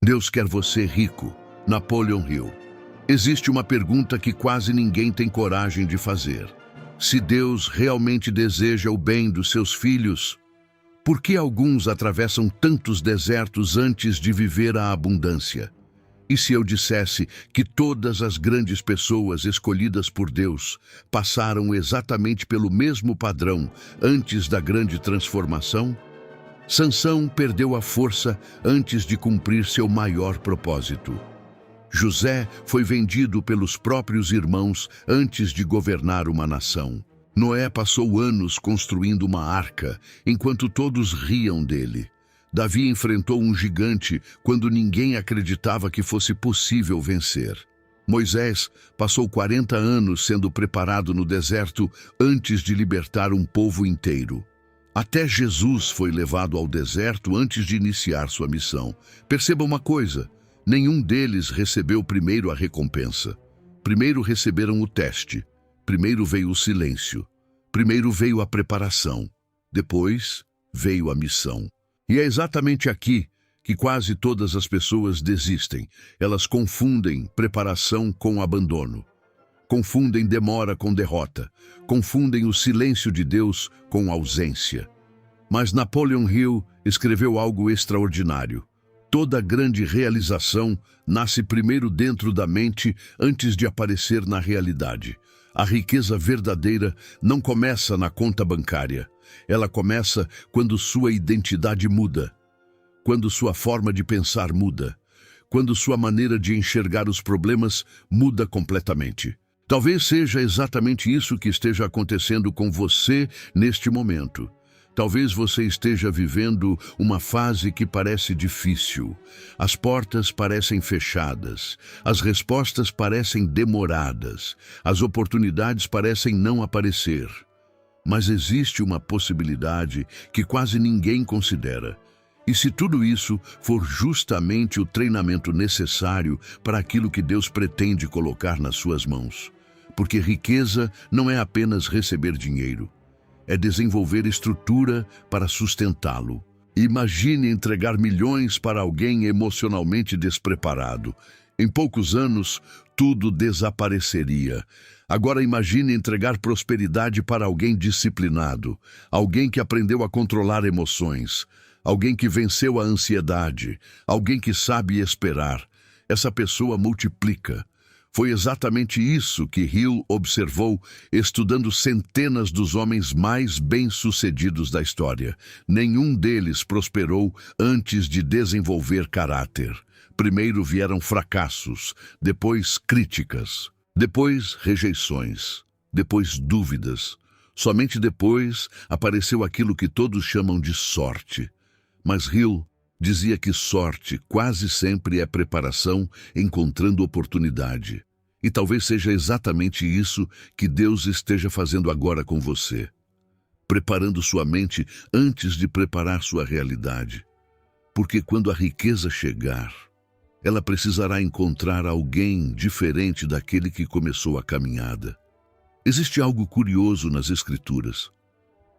Deus quer você rico. Napoleon Hill. Existe uma pergunta que quase ninguém tem coragem de fazer. Se Deus realmente deseja o bem dos seus filhos, por que alguns atravessam tantos desertos antes de viver a abundância? E se eu dissesse que todas as grandes pessoas escolhidas por Deus passaram exatamente pelo mesmo padrão antes da grande transformação? Sansão perdeu a força antes de cumprir seu maior propósito. José foi vendido pelos próprios irmãos antes de governar uma nação. Noé passou anos construindo uma arca, enquanto todos riam dele. Davi enfrentou um gigante quando ninguém acreditava que fosse possível vencer. Moisés passou 40 anos sendo preparado no deserto antes de libertar um povo inteiro. Até Jesus foi levado ao deserto antes de iniciar sua missão. Perceba uma coisa, nenhum deles recebeu primeiro a recompensa. Primeiro receberam o teste. Primeiro veio o silêncio. Primeiro veio a preparação. Depois veio a missão. E é exatamente aqui que quase todas as pessoas desistem. Elas confundem preparação com abandono. Confundem demora com derrota. Confundem o silêncio de Deus com ausência. Mas Napoleon Hill escreveu algo extraordinário. Toda grande realização nasce primeiro dentro da mente antes de aparecer na realidade. A riqueza verdadeira não começa na conta bancária. Ela começa quando sua identidade muda, quando sua forma de pensar muda, quando sua maneira de enxergar os problemas muda completamente. Talvez seja exatamente isso que esteja acontecendo com você neste momento. Talvez você esteja vivendo uma fase que parece difícil. As portas parecem fechadas, as respostas parecem demoradas, as oportunidades parecem não aparecer. Mas existe uma possibilidade que quase ninguém considera. E se tudo isso for justamente o treinamento necessário para aquilo que Deus pretende colocar nas suas mãos? Porque riqueza não é apenas receber dinheiro. É desenvolver estrutura para sustentá-lo. Imagine entregar milhões para alguém emocionalmente despreparado. Em poucos anos, tudo desapareceria. Agora imagine entregar prosperidade para alguém disciplinado, alguém que aprendeu a controlar emoções, alguém que venceu a ansiedade, alguém que sabe esperar. Essa pessoa multiplica. Foi exatamente isso que Hill observou estudando centenas dos homens mais bem-sucedidos da história. Nenhum deles prosperou antes de desenvolver caráter. Primeiro vieram fracassos, depois críticas, depois rejeições, depois dúvidas. Somente depois apareceu aquilo que todos chamam de sorte. Mas Hill dizia que sorte quase sempre é preparação encontrando oportunidade. E talvez seja exatamente isso que Deus esteja fazendo agora com você. Preparando sua mente antes de preparar sua realidade. Porque quando a riqueza chegar, ela precisará encontrar alguém diferente daquele que começou a caminhada. Existe algo curioso nas Escrituras.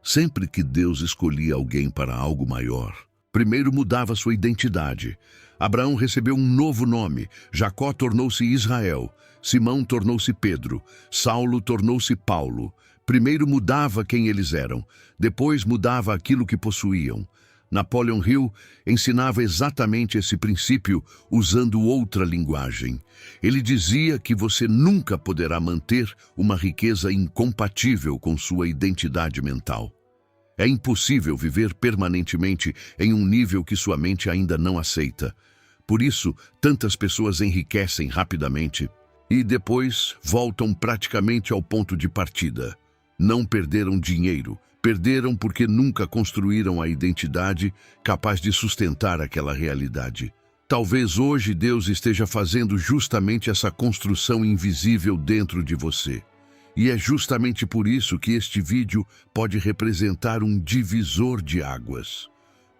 Sempre que Deus escolhia alguém para algo maior, primeiro mudava sua identidade. Abraão recebeu um novo nome, Jacó tornou-se Israel, Simão tornou-se Pedro, Saulo tornou-se Paulo. Primeiro mudava quem eles eram, depois mudava aquilo que possuíam. Napoleon Hill ensinava exatamente esse princípio usando outra linguagem. Ele dizia que você nunca poderá manter uma riqueza incompatível com sua identidade mental. É impossível viver permanentemente em um nível que sua mente ainda não aceita. Por isso, tantas pessoas enriquecem rapidamente e depois voltam praticamente ao ponto de partida. Não perderam dinheiro, perderam porque nunca construíram a identidade capaz de sustentar aquela realidade. Talvez hoje Deus esteja fazendo justamente essa construção invisível dentro de você. E é justamente por isso que este vídeo pode representar um divisor de águas.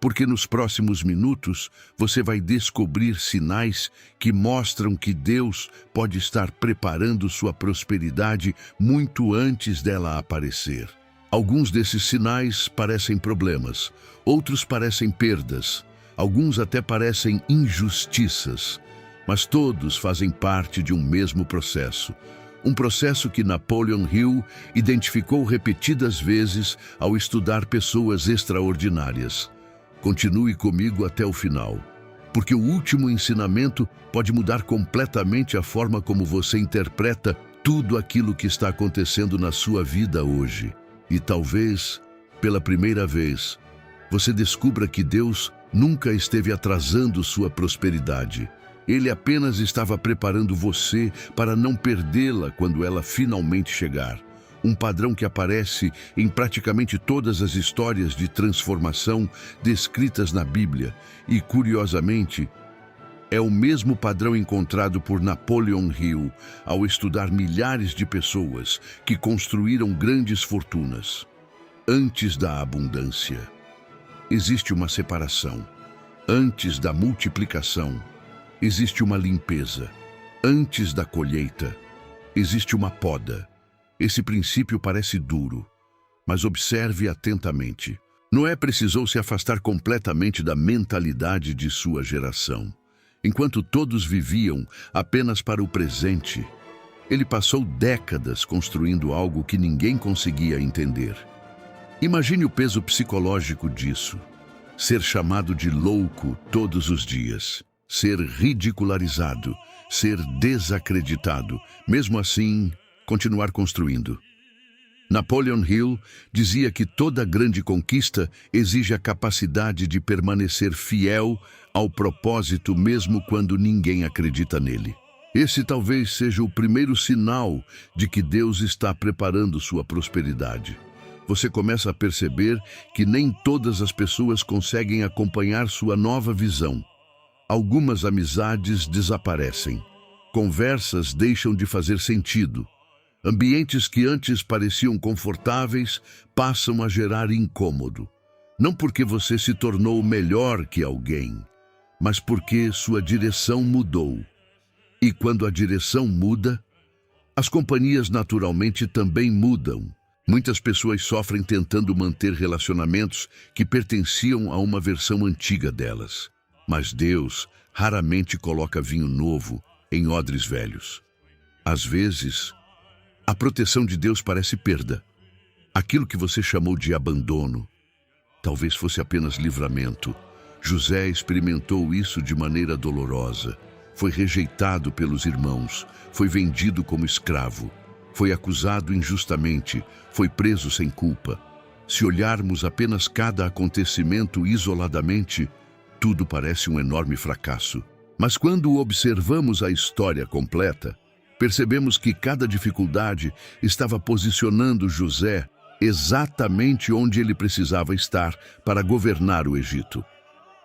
Porque nos próximos minutos você vai descobrir sinais que mostram que Deus pode estar preparando sua prosperidade muito antes dela aparecer. Alguns desses sinais parecem problemas, outros parecem perdas, Alguns até parecem injustiças, mas todos fazem parte de um mesmo processo. Um processo que Napoleon Hill identificou repetidas vezes ao estudar pessoas extraordinárias. Continue comigo até o final, porque o último ensinamento pode mudar completamente a forma como você interpreta tudo aquilo que está acontecendo na sua vida hoje. E talvez, pela primeira vez, você descubra que Deus nunca esteve atrasando sua prosperidade. Ele apenas estava preparando você para não perdê-la quando ela finalmente chegar. Um padrão que aparece em praticamente todas as histórias de transformação descritas na Bíblia e, curiosamente, é o mesmo padrão encontrado por Napoleon Hill ao estudar milhares de pessoas que construíram grandes fortunas. Antes da abundância, existe uma separação. Antes da multiplicação, existe uma limpeza. Antes da colheita, existe uma poda. Esse princípio parece duro, mas observe atentamente. Noé precisou se afastar completamente da mentalidade de sua geração. Enquanto todos viviam apenas para o presente, ele passou décadas construindo algo que ninguém conseguia entender. Imagine o peso psicológico disso. Ser chamado de louco todos os dias. Ser ridicularizado. Ser desacreditado. Mesmo assim, continuar construindo. Napoleon Hill dizia que toda grande conquista exige a capacidade de permanecer fiel ao propósito mesmo quando ninguém acredita nele. Esse talvez seja o primeiro sinal de que Deus está preparando sua prosperidade. Você começa a perceber que nem todas as pessoas conseguem acompanhar sua nova visão. Algumas amizades desaparecem. Conversas deixam de fazer sentido. Ambientes que antes pareciam confortáveis passam a gerar incômodo. Não porque você se tornou melhor que alguém, mas porque sua direção mudou. E quando a direção muda, as companhias naturalmente também mudam. Muitas pessoas sofrem tentando manter relacionamentos que pertenciam a uma versão antiga delas. Mas Deus raramente coloca vinho novo em odres velhos. Às vezes, a proteção de Deus parece perda. Aquilo que você chamou de abandono, talvez fosse apenas livramento. José experimentou isso de maneira dolorosa. Foi rejeitado pelos irmãos, foi vendido como escravo, foi acusado injustamente, foi preso sem culpa. Se olharmos apenas cada acontecimento isoladamente, tudo parece um enorme fracasso. Mas quando observamos a história completa, percebemos que cada dificuldade estava posicionando José exatamente onde ele precisava estar para governar o Egito.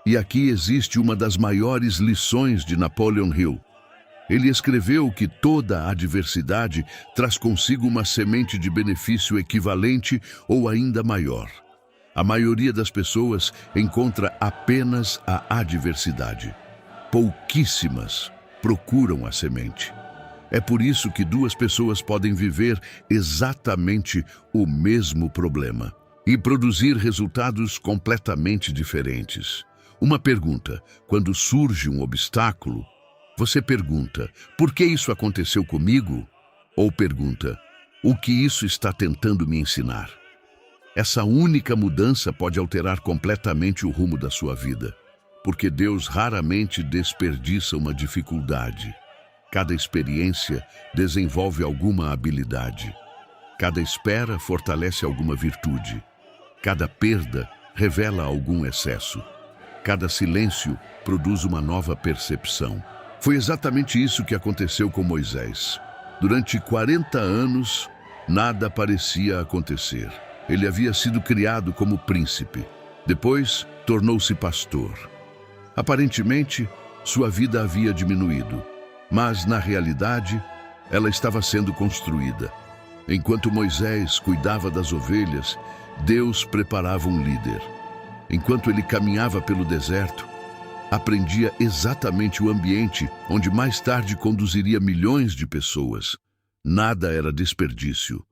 E aqui existe uma das maiores lições de Napoleon Hill. Ele escreveu que toda adversidade traz consigo uma semente de benefício equivalente ou ainda maior. A maioria das pessoas encontra apenas a adversidade. Pouquíssimas procuram a semente. É por isso que duas pessoas podem viver exatamente o mesmo problema e produzir resultados completamente diferentes. Uma pergunta: quando surge um obstáculo, você pergunta, por que isso aconteceu comigo? Ou pergunta, o que isso está tentando me ensinar? Essa única mudança pode alterar completamente o rumo da sua vida, porque Deus raramente desperdiça uma dificuldade. Cada experiência desenvolve alguma habilidade. Cada espera fortalece alguma virtude. Cada perda revela algum excesso. Cada silêncio produz uma nova percepção. Foi exatamente isso que aconteceu com Moisés. Durante 40 anos, nada parecia acontecer. Ele havia sido criado como príncipe. Depois, tornou-se pastor. Aparentemente, sua vida havia diminuído. Mas, na realidade, ela estava sendo construída. Enquanto Moisés cuidava das ovelhas, Deus preparava um líder. Enquanto ele caminhava pelo deserto, aprendia exatamente o ambiente onde mais tarde conduziria milhões de pessoas. Nada era desperdício.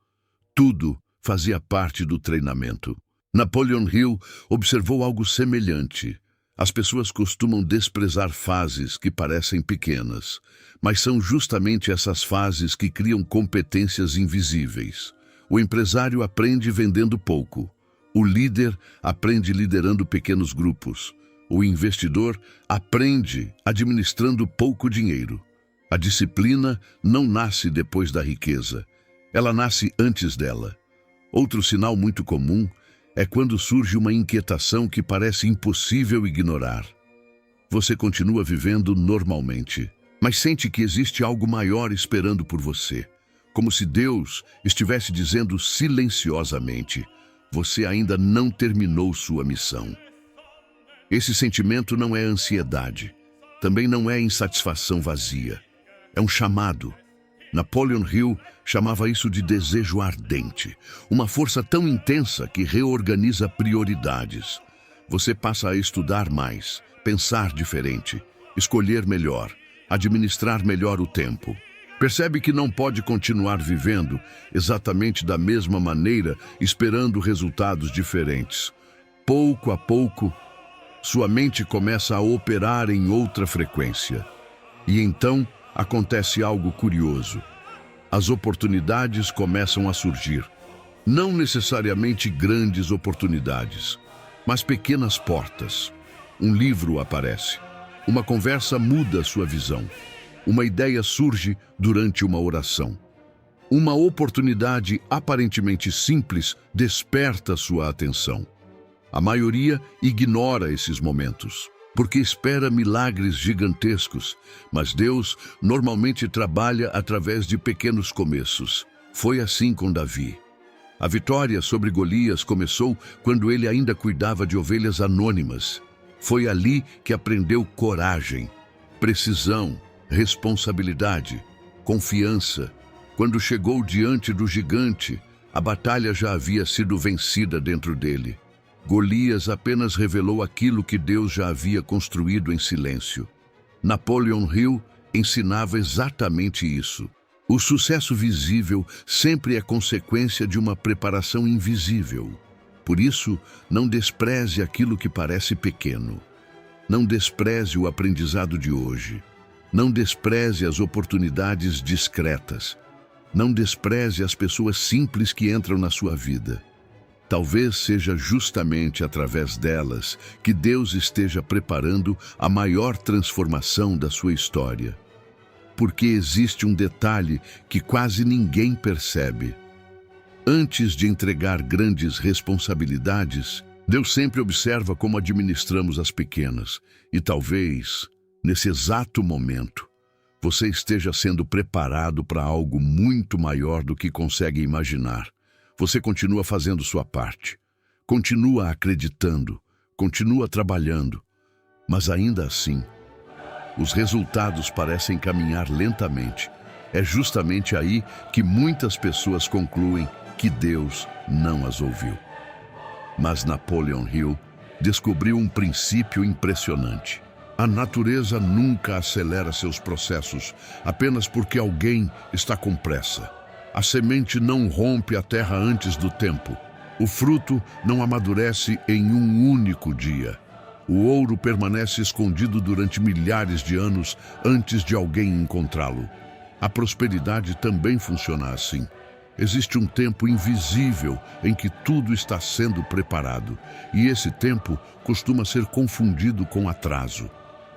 Tudo fazia parte do treinamento. Napoleon Hill observou algo semelhante. As pessoas costumam desprezar fases que parecem pequenas, mas são justamente essas fases que criam competências invisíveis. O empresário aprende vendendo pouco. O líder aprende liderando pequenos grupos. O investidor aprende administrando pouco dinheiro. A disciplina não nasce depois da riqueza. Ela nasce antes dela. Outro sinal muito comum é quando surge uma inquietação que parece impossível ignorar. Você continua vivendo normalmente, mas sente que existe algo maior esperando por você. Como se Deus estivesse dizendo silenciosamente: você ainda não terminou sua missão. Esse sentimento não é ansiedade, também não é insatisfação vazia. É um chamado. Napoleon Hill chamava isso de desejo ardente, uma força tão intensa que reorganiza prioridades. Você passa a estudar mais, pensar diferente, escolher melhor, administrar melhor o tempo. Percebe que não pode continuar vivendo exatamente da mesma maneira, esperando resultados diferentes. Pouco a pouco, sua mente começa a operar em outra frequência. E então acontece algo curioso. As oportunidades começam a surgir. Não necessariamente grandes oportunidades, mas pequenas portas. Um livro aparece. Uma conversa muda sua visão. Uma ideia surge durante uma oração. Uma oportunidade aparentemente simples desperta sua atenção. A maioria ignora esses momentos, porque espera milagres gigantescos, mas Deus normalmente trabalha através de pequenos começos. Foi assim com Davi. A vitória sobre Golias começou quando ele ainda cuidava de ovelhas anônimas. Foi ali que aprendeu coragem, precisão, responsabilidade, confiança. Quando chegou diante do gigante, a batalha já havia sido vencida dentro dele. Golias apenas revelou aquilo que Deus já havia construído em silêncio. Napoleon Hill ensinava exatamente isso. O sucesso visível sempre é consequência de uma preparação invisível. Por isso, não despreze aquilo que parece pequeno. Não despreze o aprendizado de hoje. Não despreze as oportunidades discretas. Não despreze as pessoas simples que entram na sua vida. Talvez seja justamente através delas que Deus esteja preparando a maior transformação da sua história. Porque existe um detalhe que quase ninguém percebe. Antes de entregar grandes responsabilidades, Deus sempre observa como administramos as pequenas. E talvez, nesse exato momento, você esteja sendo preparado para algo muito maior do que consegue imaginar. Você continua fazendo sua parte, continua acreditando, continua trabalhando, mas ainda assim, os resultados parecem caminhar lentamente. É justamente aí que muitas pessoas concluem que Deus não as ouviu. Mas Napoleon Hill descobriu um princípio impressionante. A natureza nunca acelera seus processos apenas porque alguém está com pressa. A semente não rompe a terra antes do tempo. O fruto não amadurece em um único dia. O ouro permanece escondido durante milhares de anos antes de alguém encontrá-lo. A prosperidade também funciona assim. Existe um tempo invisível em que tudo está sendo preparado, e esse tempo costuma ser confundido com atraso.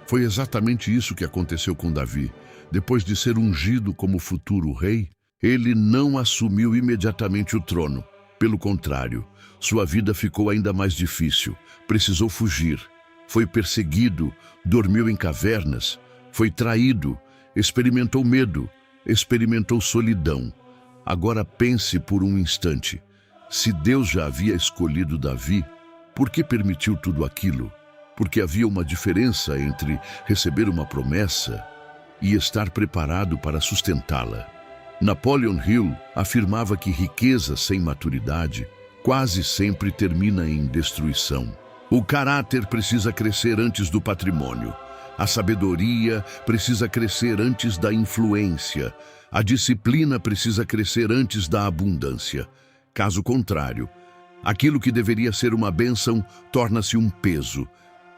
Foi exatamente isso que aconteceu com Davi. Depois de ser ungido como futuro rei, ele não assumiu imediatamente o trono. Pelo contrário, sua vida ficou ainda mais difícil. Precisou fugir. Foi perseguido, dormiu em cavernas, foi traído, experimentou medo, experimentou solidão. Agora pense por um instante. Se Deus já havia escolhido Davi, por que permitiu tudo aquilo? Porque havia uma diferença entre receber uma promessa e estar preparado para sustentá-la. Napoleon Hill afirmava que riqueza sem maturidade quase sempre termina em destruição. O caráter precisa crescer antes do patrimônio. A sabedoria precisa crescer antes da influência. A disciplina precisa crescer antes da abundância. Caso contrário, aquilo que deveria ser uma bênção torna-se um peso.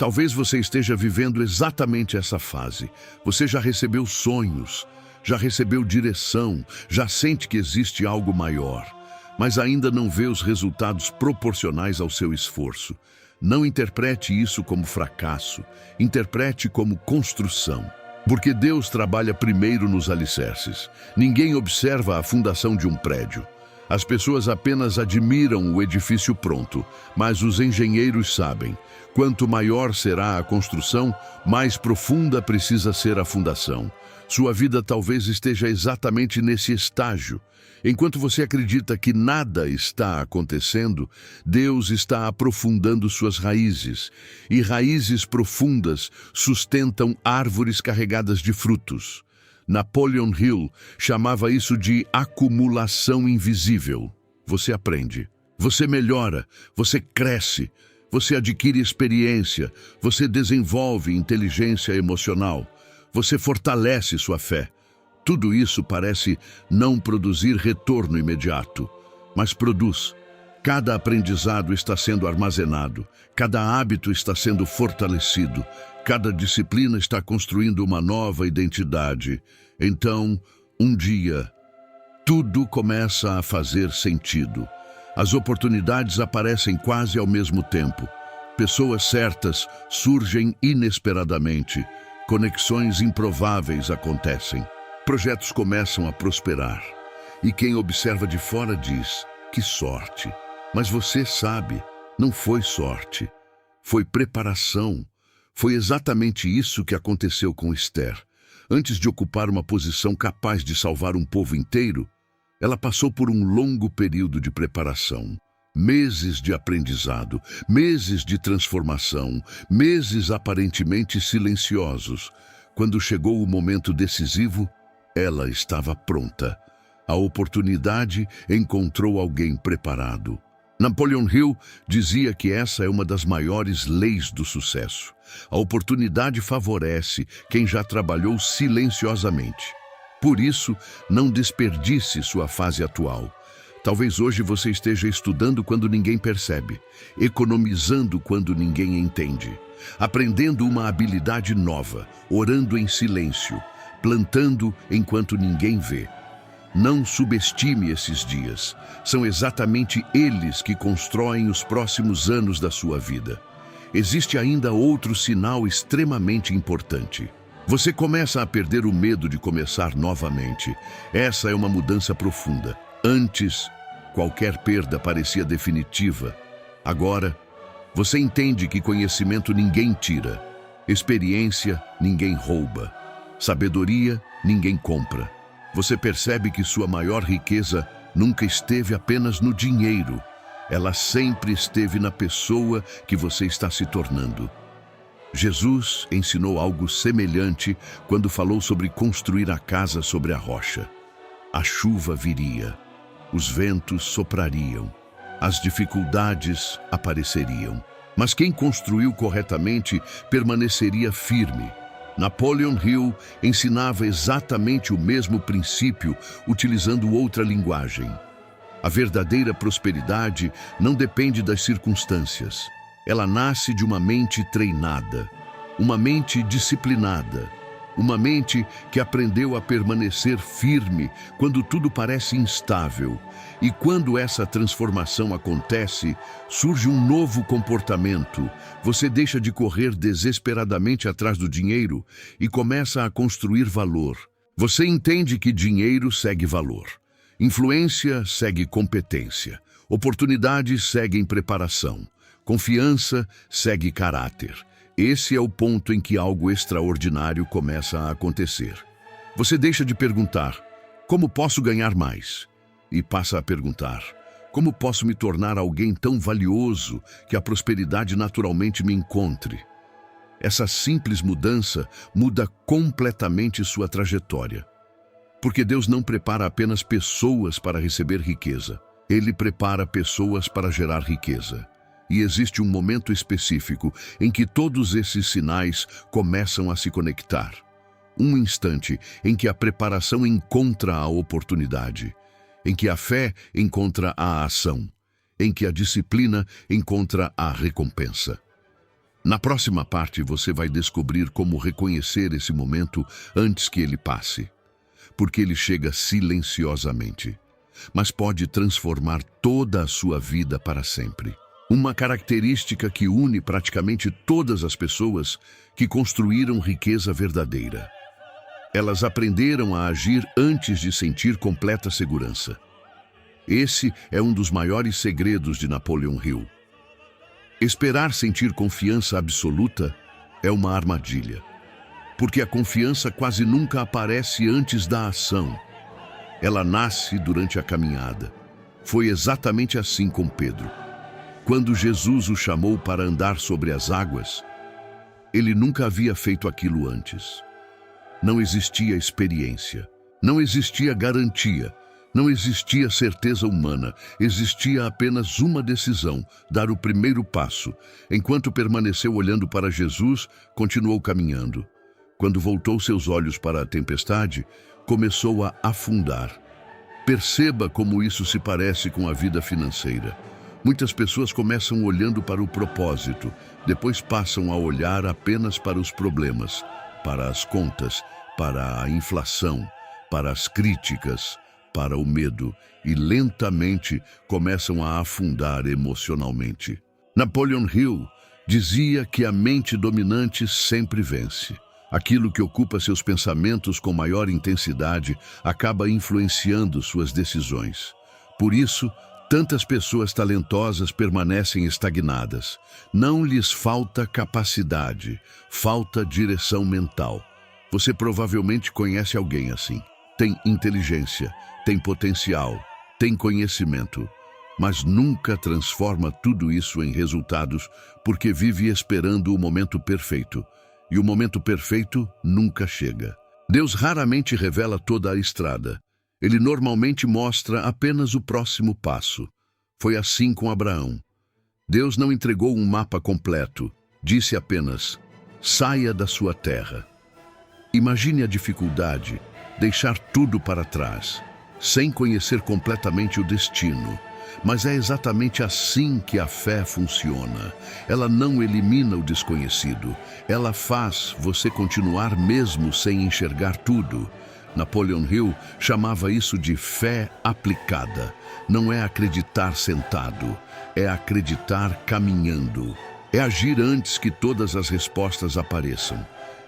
Talvez você esteja vivendo exatamente essa fase. Você já recebeu sonhos, já recebeu direção, já sente que existe algo maior, mas ainda não vê os resultados proporcionais ao seu esforço. Não interprete isso como fracasso, interprete como construção. Porque Deus trabalha primeiro nos alicerces. Ninguém observa a fundação de um prédio. As pessoas apenas admiram o edifício pronto, mas os engenheiros sabem. Quanto maior será a construção, mais profunda precisa ser a fundação. Sua vida talvez esteja exatamente nesse estágio. Enquanto você acredita que nada está acontecendo, Deus está aprofundando suas raízes. E raízes profundas sustentam árvores carregadas de frutos. Napoleon Hill chamava isso de acumulação invisível. Você aprende, você melhora, você cresce, você adquire experiência, você desenvolve inteligência emocional, você fortalece sua fé. Tudo isso parece não produzir retorno imediato, mas produz. Cada aprendizado está sendo armazenado, cada hábito está sendo fortalecido, cada disciplina está construindo uma nova identidade. Então, um dia, tudo começa a fazer sentido. As oportunidades aparecem quase ao mesmo tempo. Pessoas certas surgem inesperadamente. Conexões improváveis acontecem. Projetos começam a prosperar. E quem observa de fora diz, que sorte. Mas você sabe, não foi sorte. Foi preparação. Foi exatamente isso que aconteceu com Esther. Antes de ocupar uma posição capaz de salvar um povo inteiro, ela passou por um longo período de preparação. Meses de aprendizado, meses de transformação, meses aparentemente silenciosos. Quando chegou o momento decisivo, ela estava pronta. A oportunidade encontrou alguém preparado. Napoleon Hill dizia que essa é uma das maiores leis do sucesso. A oportunidade favorece quem já trabalhou silenciosamente. Por isso, não desperdice sua fase atual. Talvez hoje você esteja estudando quando ninguém percebe, economizando quando ninguém entende, aprendendo uma habilidade nova, orando em silêncio, plantando enquanto ninguém vê. Não subestime esses dias. São exatamente eles que constroem os próximos anos da sua vida. Existe ainda outro sinal extremamente importante. Você começa a perder o medo de começar novamente. Essa é uma mudança profunda. Antes, qualquer perda parecia definitiva. Agora, você entende que conhecimento ninguém tira, experiência ninguém rouba, sabedoria ninguém compra. Você percebe que sua maior riqueza nunca esteve apenas no dinheiro. Ela sempre esteve na pessoa que você está se tornando. Jesus ensinou algo semelhante quando falou sobre construir a casa sobre a rocha. A chuva viria, os ventos soprariam, as dificuldades apareceriam. Mas quem construiu corretamente permaneceria firme. Napoleon Hill ensinava exatamente o mesmo princípio, utilizando outra linguagem. A verdadeira prosperidade não depende das circunstâncias. Ela nasce de uma mente treinada, uma mente disciplinada, uma mente que aprendeu a permanecer firme quando tudo parece instável. E quando essa transformação acontece, surge um novo comportamento. Você deixa de correr desesperadamente atrás do dinheiro e começa a construir valor. Você entende que dinheiro segue valor, influência segue competência, oportunidades seguem preparação, confiança segue caráter. Esse é o ponto em que algo extraordinário começa a acontecer. Você deixa de perguntar, como posso ganhar mais? E passa a perguntar, como posso me tornar alguém tão valioso que a prosperidade naturalmente me encontre? Essa simples mudança muda completamente sua trajetória. Porque Deus não prepara apenas pessoas para receber riqueza. Ele prepara pessoas para gerar riqueza. E existe um momento específico em que todos esses sinais começam a se conectar. Um instante em que a preparação encontra a oportunidade, em que a fé encontra a ação, em que a disciplina encontra a recompensa. Na próxima parte, você vai descobrir como reconhecer esse momento antes que ele passe, porque ele chega silenciosamente, mas pode transformar toda a sua vida para sempre. Uma característica que une praticamente todas as pessoas que construíram riqueza verdadeira. Elas aprenderam a agir antes de sentir completa segurança. Esse é um dos maiores segredos de Napoleon Hill. Esperar sentir confiança absoluta é uma armadilha, porque a confiança quase nunca aparece antes da ação. Ela nasce durante a caminhada. Foi exatamente assim com Pedro. Quando Jesus o chamou para andar sobre as águas, ele nunca havia feito aquilo antes. Não existia experiência, não existia garantia, não existia certeza humana, existia apenas uma decisão, dar o primeiro passo. Enquanto permaneceu olhando para Jesus, continuou caminhando. Quando voltou seus olhos para a tempestade, começou a afundar. Perceba como isso se parece com a vida financeira. Muitas pessoas começam olhando para o propósito, depois passam a olhar apenas para os problemas, para as contas, para a inflação, para as críticas, para o medo e lentamente começam a afundar emocionalmente. Napoleon Hill dizia que a mente dominante sempre vence. Aquilo que ocupa seus pensamentos com maior intensidade acaba influenciando suas decisões. Por isso, tantas pessoas talentosas permanecem estagnadas. Não lhes falta capacidade, falta direção mental. Você provavelmente conhece alguém assim. Tem inteligência, tem potencial, tem conhecimento, mas nunca transforma tudo isso em resultados porque vive esperando o momento perfeito. E o momento perfeito nunca chega. Deus raramente revela toda a estrada. Ele normalmente mostra apenas o próximo passo. Foi assim com Abraão. Deus não entregou um mapa completo. Disse apenas, saia da sua terra. Imagine a dificuldade, deixar tudo para trás, sem conhecer completamente o destino. Mas é exatamente assim que a fé funciona. Ela não elimina o desconhecido. Ela faz você continuar mesmo sem enxergar tudo. Napoleon Hill chamava isso de fé aplicada. Não é acreditar sentado, é acreditar caminhando. É agir antes que todas as respostas apareçam.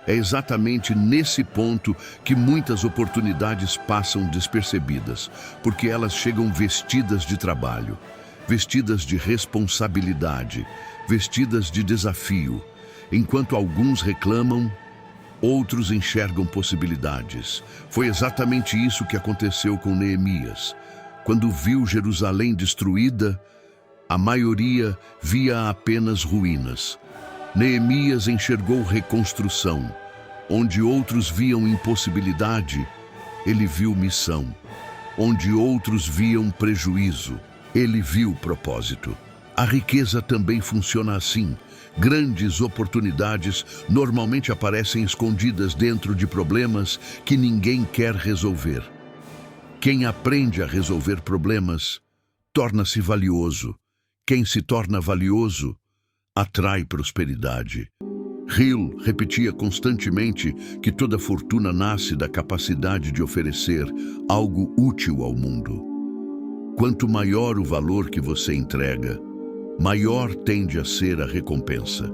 É exatamente nesse ponto que muitas oportunidades passam despercebidas, porque elas chegam vestidas de trabalho, vestidas de responsabilidade, vestidas de desafio. Enquanto alguns reclamam, outros enxergam possibilidades. Foi exatamente isso que aconteceu com Neemias. Quando viu Jerusalém destruída, a maioria via apenas ruínas. Neemias enxergou reconstrução. Onde outros viam impossibilidade, ele viu missão. Onde outros viam prejuízo, ele viu propósito. A riqueza também funciona assim. Grandes oportunidades normalmente aparecem escondidas dentro de problemas que ninguém quer resolver. Quem aprende a resolver problemas torna-se valioso. Quem se torna valioso atrai prosperidade. Hill repetia constantemente que toda fortuna nasce da capacidade de oferecer algo útil ao mundo. Quanto maior o valor que você entrega, maior tende a ser a recompensa.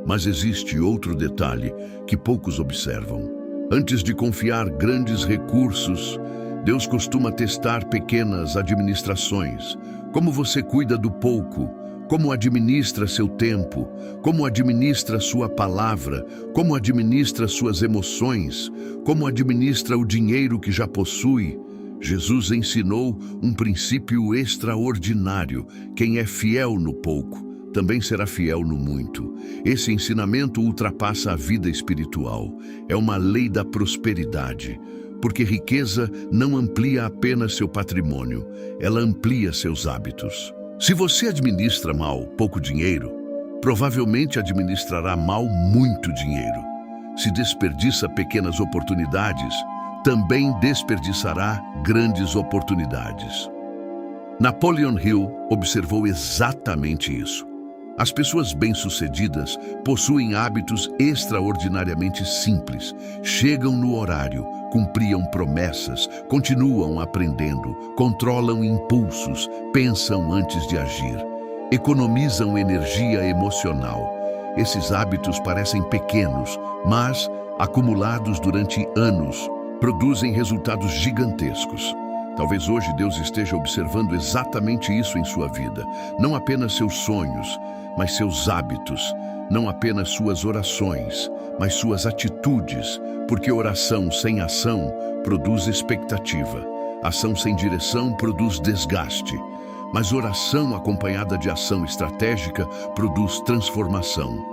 Mas existe outro detalhe que poucos observam. Antes de confiar grandes recursos, Deus costuma testar pequenas administrações. Como você cuida do pouco, como administra seu tempo, como administra sua palavra, como administra suas emoções, como administra o dinheiro que já possui. Jesus ensinou um princípio extraordinário. Quem é fiel no pouco, também será fiel no muito. Esse ensinamento ultrapassa a vida espiritual. É uma lei da prosperidade, porque riqueza não amplia apenas seu patrimônio, ela amplia seus hábitos. Se você administra mal pouco dinheiro, provavelmente administrará mal muito dinheiro. Se desperdiça pequenas oportunidades, também desperdiçará grandes oportunidades. Napoleon Hill observou exatamente isso. As pessoas bem-sucedidas possuem hábitos extraordinariamente simples. Chegam no horário, cumpriam promessas, continuam aprendendo, controlam impulsos, pensam antes de agir, economizam energia emocional. Esses hábitos parecem pequenos, mas, acumulados durante anos, produzem resultados gigantescos. Talvez hoje Deus esteja observando exatamente isso em sua vida. Não apenas seus sonhos, mas seus hábitos. Não apenas suas orações, mas suas atitudes. Porque oração sem ação produz expectativa. Ação sem direção produz desgaste. Mas oração acompanhada de ação estratégica produz transformação.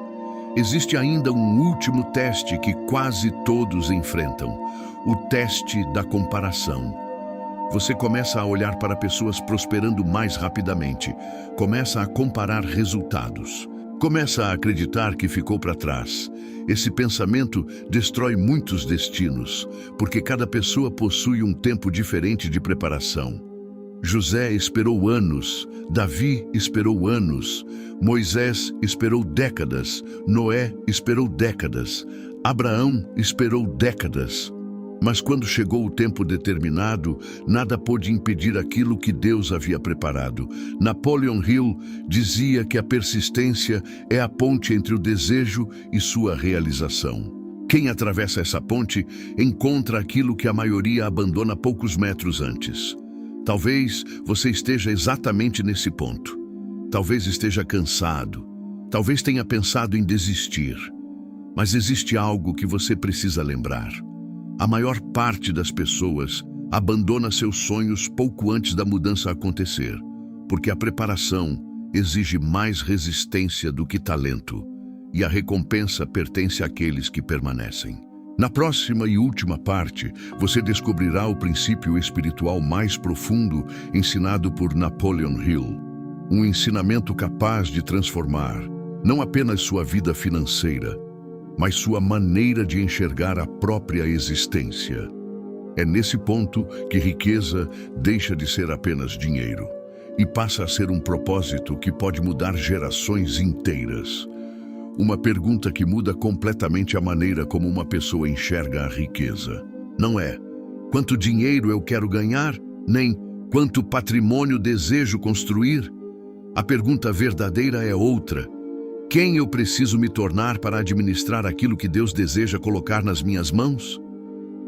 Existe ainda um último teste que quase todos enfrentam: o teste da comparação. Você começa a olhar para pessoas prosperando mais rapidamente, começa a comparar resultados, começa a acreditar que ficou para trás. Esse pensamento destrói muitos destinos, porque cada pessoa possui um tempo diferente de preparação. José esperou anos, Davi esperou anos, Moisés esperou décadas, Noé esperou décadas, Abraão esperou décadas. Mas quando chegou o tempo determinado, nada pôde impedir aquilo que Deus havia preparado. Napoleon Hill dizia que a persistência é a ponte entre o desejo e sua realização. Quem atravessa essa ponte encontra aquilo que a maioria abandona poucos metros antes. Talvez você esteja exatamente nesse ponto. Talvez esteja cansado. Talvez tenha pensado em desistir. Mas existe algo que você precisa lembrar. A maior parte das pessoas abandona seus sonhos pouco antes da mudança acontecer, porque a preparação exige mais resistência do que talento, e a recompensa pertence àqueles que permanecem. Na próxima e última parte, você descobrirá o princípio espiritual mais profundo ensinado por Napoleon Hill, um ensinamento capaz de transformar não apenas sua vida financeira, mas sua maneira de enxergar a própria existência. É nesse ponto que riqueza deixa de ser apenas dinheiro e passa a ser um propósito que pode mudar gerações inteiras. Uma pergunta que muda completamente a maneira como uma pessoa enxerga a riqueza. Não é quanto dinheiro eu quero ganhar, nem quanto patrimônio desejo construir. A pergunta verdadeira é outra. Quem eu preciso me tornar para administrar aquilo que Deus deseja colocar nas minhas mãos?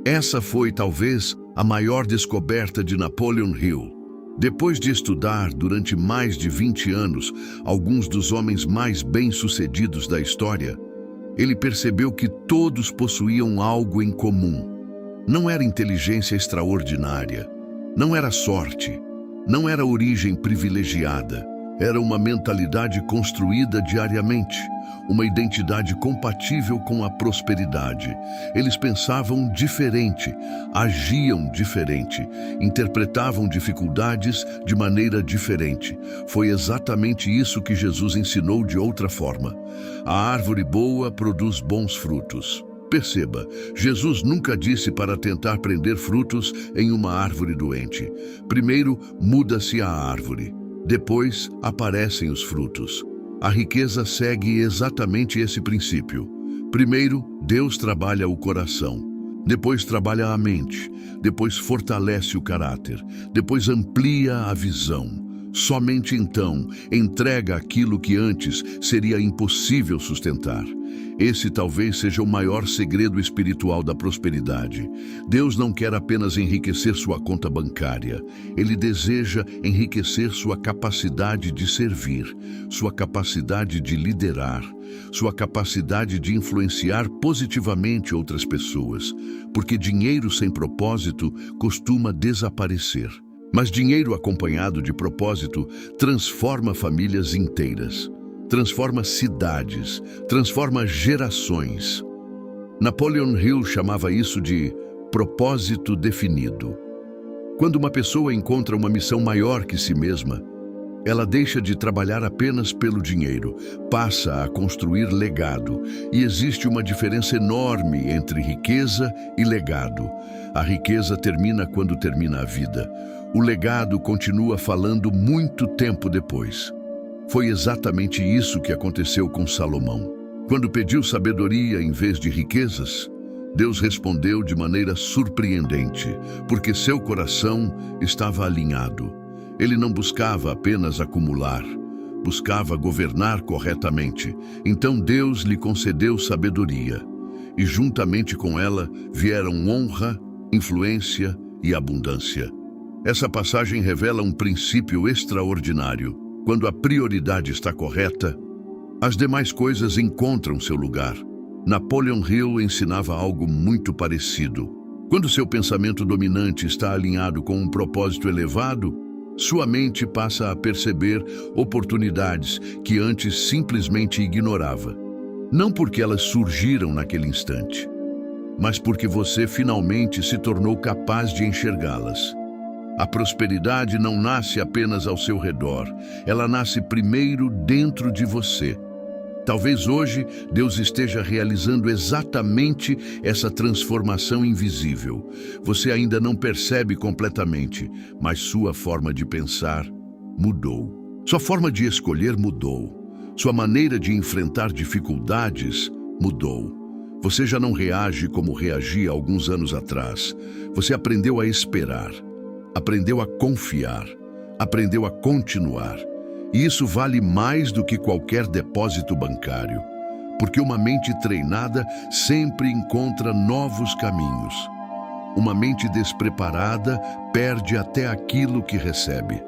Essa foi, talvez, a maior descoberta de Napoleon Hill. Depois de estudar durante mais de 20 anos alguns dos homens mais bem-sucedidos da história, ele percebeu que todos possuíam algo em comum. Não era inteligência extraordinária, não era sorte, não era origem privilegiada. Era uma mentalidade construída diariamente, uma identidade compatível com a prosperidade. Eles pensavam diferente, agiam diferente, interpretavam dificuldades de maneira diferente. Foi exatamente isso que Jesus ensinou de outra forma. A árvore boa produz bons frutos. Perceba, Jesus nunca disse para tentar prender frutos em uma árvore doente. Primeiro, muda-se a árvore. Depois aparecem os frutos. A riqueza segue exatamente esse princípio. Primeiro, Deus trabalha o coração. Depois trabalha a mente. Depois fortalece o caráter. Depois amplia a visão. Somente então entrega aquilo que antes seria impossível sustentar. Esse talvez seja o maior segredo espiritual da prosperidade. Deus não quer apenas enriquecer sua conta bancária. Ele deseja enriquecer sua capacidade de servir, sua capacidade de liderar, sua capacidade de influenciar positivamente outras pessoas. Porque dinheiro sem propósito costuma desaparecer. Mas dinheiro acompanhado de propósito transforma famílias inteiras, transforma cidades, transforma gerações. Napoleon Hill chamava isso de propósito definido. Quando uma pessoa encontra uma missão maior que si mesma, ela deixa de trabalhar apenas pelo dinheiro, passa a construir legado. E existe uma diferença enorme entre riqueza e legado. A riqueza termina quando termina a vida. O legado continua falando muito tempo depois. Foi exatamente isso que aconteceu com Salomão. Quando pediu sabedoria em vez de riquezas, Deus respondeu de maneira surpreendente, porque seu coração estava alinhado. Ele não buscava apenas acumular, buscava governar corretamente. Então Deus lhe concedeu sabedoria, e juntamente com ela vieram honra, influência e abundância. Essa passagem revela um princípio extraordinário. Quando a prioridade está correta, as demais coisas encontram seu lugar. Napoleon Hill ensinava algo muito parecido. Quando seu pensamento dominante está alinhado com um propósito elevado, sua mente passa a perceber oportunidades que antes simplesmente ignorava. Não porque elas surgiram naquele instante, mas porque você finalmente se tornou capaz de enxergá-las. A prosperidade não nasce apenas ao seu redor, ela nasce primeiro dentro de você. Talvez hoje Deus esteja realizando exatamente essa transformação invisível. Você ainda não percebe completamente, mas sua forma de pensar mudou. Sua forma de escolher mudou. Sua maneira de enfrentar dificuldades mudou. Você já não reage como reagia alguns anos atrás. Você aprendeu a esperar, aprendeu a confiar, aprendeu a continuar. E isso vale mais do que qualquer depósito bancário, porque uma mente treinada sempre encontra novos caminhos. Uma mente despreparada perde até aquilo que recebe.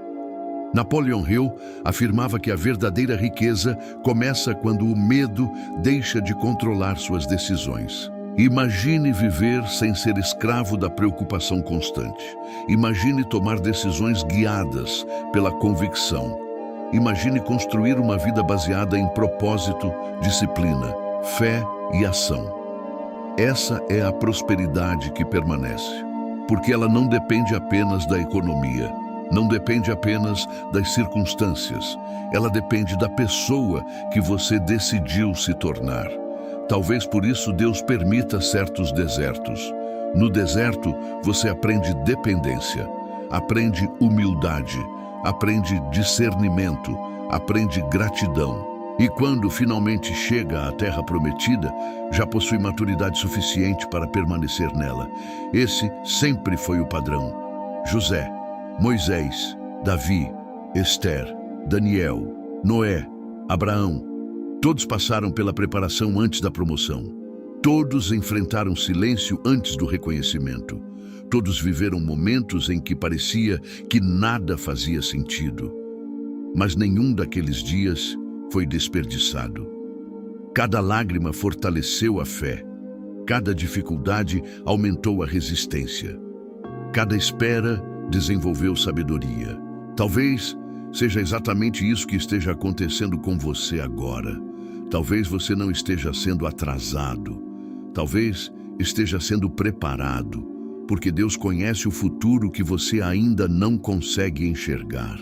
Napoleon Hill afirmava que a verdadeira riqueza começa quando o medo deixa de controlar suas decisões. Imagine viver sem ser escravo da preocupação constante. Imagine tomar decisões guiadas pela convicção. Imagine construir uma vida baseada em propósito, disciplina, fé e ação. Essa é a prosperidade que permanece, porque ela não depende apenas da economia, não depende apenas das circunstâncias, ela depende da pessoa que você decidiu se tornar. Talvez por isso Deus permita certos desertos. No deserto, você aprende dependência, aprende humildade, aprende discernimento, aprende gratidão. E quando finalmente chega à terra prometida, já possui maturidade suficiente para permanecer nela. Esse sempre foi o padrão. José, Moisés, Davi, Esther, Daniel, Noé, Abraão, todos passaram pela preparação antes da promoção. Todos enfrentaram silêncio antes do reconhecimento. Todos viveram momentos em que parecia que nada fazia sentido. Mas nenhum daqueles dias foi desperdiçado. Cada lágrima fortaleceu a fé. Cada dificuldade aumentou a resistência. Cada espera desenvolveu sabedoria. Talvez seja exatamente isso que esteja acontecendo com você agora. Talvez você não esteja sendo atrasado. Talvez esteja sendo preparado, porque Deus conhece o futuro que você ainda não consegue enxergar.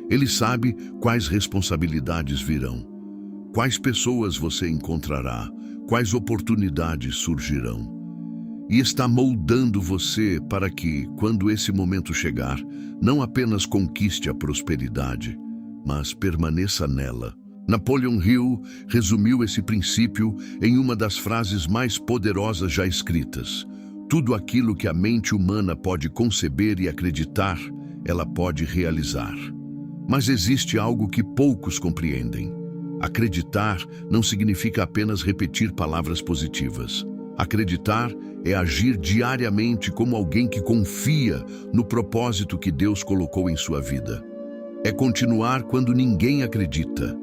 Ele sabe quais responsabilidades virão, quais pessoas você encontrará, quais oportunidades surgirão. E está moldando você para que, quando esse momento chegar, não apenas conquiste a prosperidade, mas permaneça nela. Napoleon Hill resumiu esse princípio em uma das frases mais poderosas já escritas. Tudo aquilo que a mente humana pode conceber e acreditar, ela pode realizar. Mas existe algo que poucos compreendem. Acreditar não significa apenas repetir palavras positivas. Acreditar é agir diariamente como alguém que confia no propósito que Deus colocou em sua vida. É continuar quando ninguém acredita.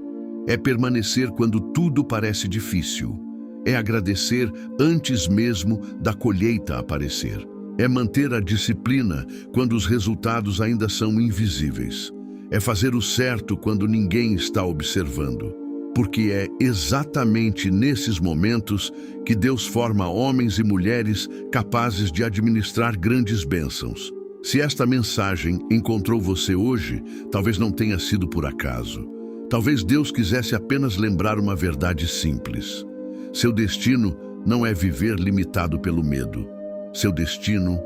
É permanecer quando tudo parece difícil. É agradecer antes mesmo da colheita aparecer. É manter a disciplina quando os resultados ainda são invisíveis. É fazer o certo quando ninguém está observando. Porque é exatamente nesses momentos que Deus forma homens e mulheres capazes de administrar grandes bênçãos. Se esta mensagem encontrou você hoje, talvez não tenha sido por acaso. Talvez Deus quisesse apenas lembrar uma verdade simples. Seu destino não é viver limitado pelo medo. Seu destino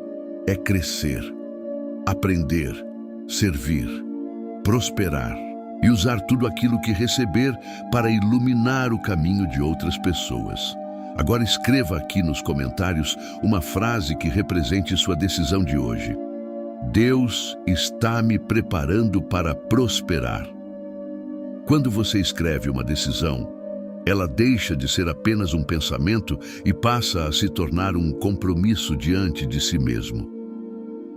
é crescer, aprender, servir, prosperar. e usar tudo aquilo que receber para iluminar o caminho de outras pessoas. Agora escreva aqui nos comentários uma frase que represente sua decisão de hoje. Deus está me preparando para prosperar. Quando você escreve uma decisão, ela deixa de ser apenas um pensamento e passa a se tornar um compromisso diante de si mesmo.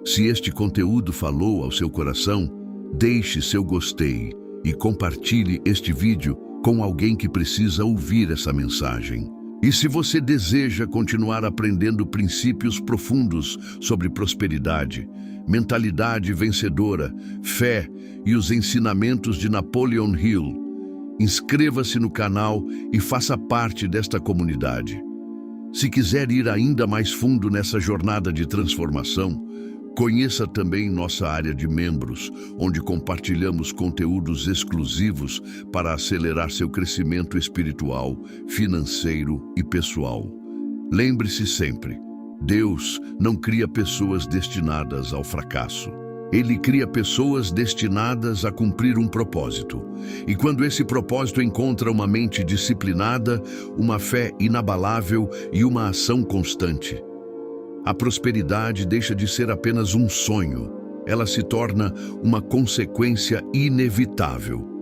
Se este conteúdo falou ao seu coração, deixe seu gostei e compartilhe este vídeo com alguém que precisa ouvir essa mensagem. E se você deseja continuar aprendendo princípios profundos sobre prosperidade, mentalidade vencedora, fé e os ensinamentos de Napoleon Hill, inscreva-se no canal e faça parte desta comunidade. Se quiser ir ainda mais fundo nessa jornada de transformação, conheça também nossa área de membros, onde compartilhamos conteúdos exclusivos para acelerar seu crescimento espiritual, financeiro e pessoal. Lembre-se sempre, Deus não cria pessoas destinadas ao fracasso. Ele cria pessoas destinadas a cumprir um propósito. E quando esse propósito encontra uma mente disciplinada, uma fé inabalável e uma ação constante, a prosperidade deixa de ser apenas um sonho. Ela se torna uma consequência inevitável.